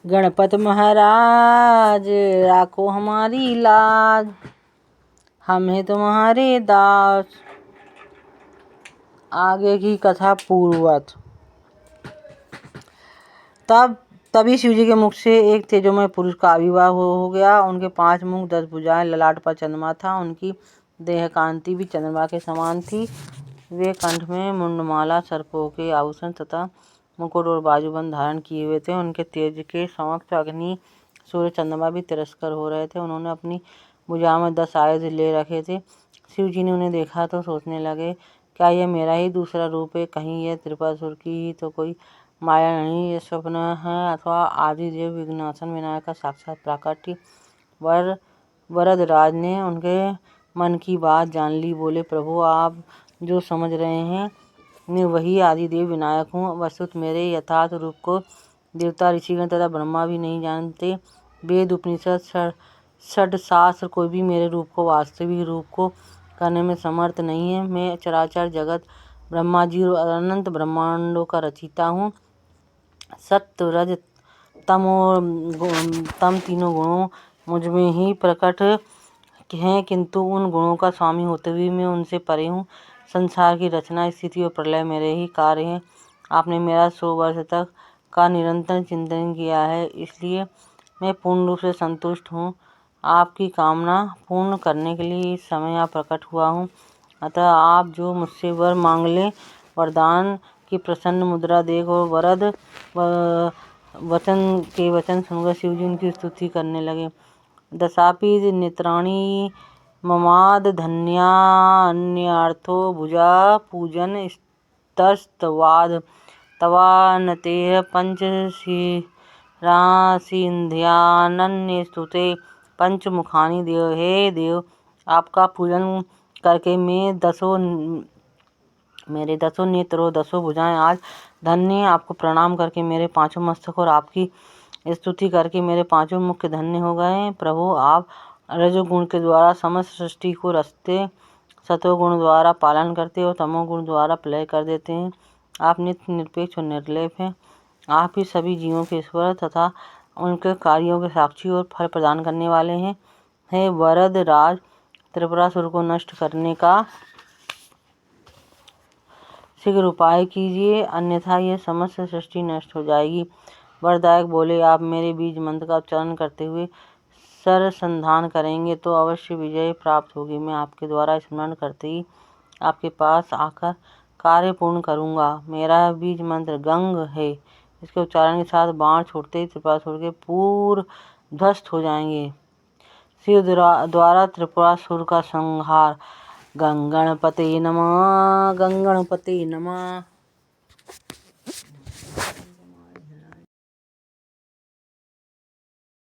गणपत महाराज राखो हमारी लाज, हम हैं तुम्हारे दास। आगे की कथा पूर्ववत। तभी शिव जी के मुख से एक तेजोमय पुरुष का आविर्भाव हो गया। उनके 5 मुख 10 भुजाएं, ललाट पर चंद्रमा था। उनकी देह कांति भी चंद्रमा के समान थी। वे कंठ में मुंडमाला, सर्पों के आभूषण तथा मुकुट और बाजूबंद धारण किए हुए थे। उनके तेज के समक्ष अग्नि, सूर्य, चंद्रमा भी तिरस्कार हो रहे थे। उन्होंने अपनी भुजाओं में 10 आयुध ले रखे थे। शिव जी ने उन्हें देखा तो सोचने लगे, क्या यह मेरा ही दूसरा रूप है? कहीं यह त्रिपुरासुर की ही तो कोई माया नहीं, ये स्वप्न है अथवा आदिदेव विघ्नाशन विनायक का साक्षात प्राकट्य। वरदराज ने उनके मन की बात जान ली। बोले, प्रभु आप जो समझ रहे हैं मैं वही आदिदेव विनायक हूँ। वस्तुतः मेरे यथार्थ रूप को देवता, ऋषिगण तथा ब्रह्मा भी नहीं जानते। वेद, उपनिषद, षड्शास्त्र कोई भी मेरे रूप को, वास्तविक रूप को करने में समर्थ नहीं है। मैं चराचर जगत, ब्रह्मा जी और अनंत ब्रह्मांडों का रचयिता हूँ। सत्य, रज, तम और तम तीनों गुणों मुझ में ही प्रकट हैं, किंतु उन गुणों का स्वामी होते हुए मैं उनसे परे हूँ। संसार की रचना, स्थिति और प्रलय मेरे ही कार्य हैं। आपने मेरा 100 वर्ष तक का निरंतर चिंतन किया है, इसलिए मैं पूर्ण रूप से संतुष्ट हूँ। आपकी कामना पूर्ण करने के लिए इस समय यहाँ प्रकट हुआ हूँ। अतः आप जो मुझसे वर मांग लें। वरदान की प्रसन्न मुद्रा देख और वरद वचन सुनकर शिव जी उनकी स्तुति करने लगे। दशापि नेत्राणि ममाद धन्यान्यार्थो भुजा पूजन स्तस्तवाद तवानतेह पंचशिरासिन्ध्यानन्य स्तुते पंचमुखानि देव। हे देव, आपका पूजन करके मेरे 10 नेत्र और 10 भुजाएं आज धन्य। आपको प्रणाम करके मेरे 5 मस्तक और आपकी स्तुति करके मेरे 5 मुख धन्य हो गए। प्रभु आप रजोगुण के द्वारा समस्त सृष्टि को रचते, सतोगुण द्वारा पालन करते और तमोगुण द्वारा प्रलय कर देते हैं। आप नित्य निरपेक्ष और निर्लेप हैं। आप ही सभी जीवों के ईश्वर तथा उनके कार्यों के साक्षी और फल प्रदान करने वाले हैं। हे वरद राज, त्रिपुरासुर को नष्ट करने का शीघ्र उपाय कीजिए, अन्यथा यह समस्त सृष्टि नष्ट हो जाएगी। वरदायक बोले, आप मेरे बीज मंत्र का उच्चारण करते हुए सरसंधान करेंगे तो अवश्य विजय प्राप्त होगी। मैं आपके द्वारा स्मरण करते ही आपके पास आकर कार्य पूर्ण करूँगा। मेरा बीज मंत्र गंग है। इसके उच्चारण के साथ बाण छोड़ते ही त्रिपुरासुर के पूर्व ध्वस्त हो जाएंगे। शिव द्वारा त्रिपुरासुर का संहार। गंगणपते नमः, गंगणपते नमः।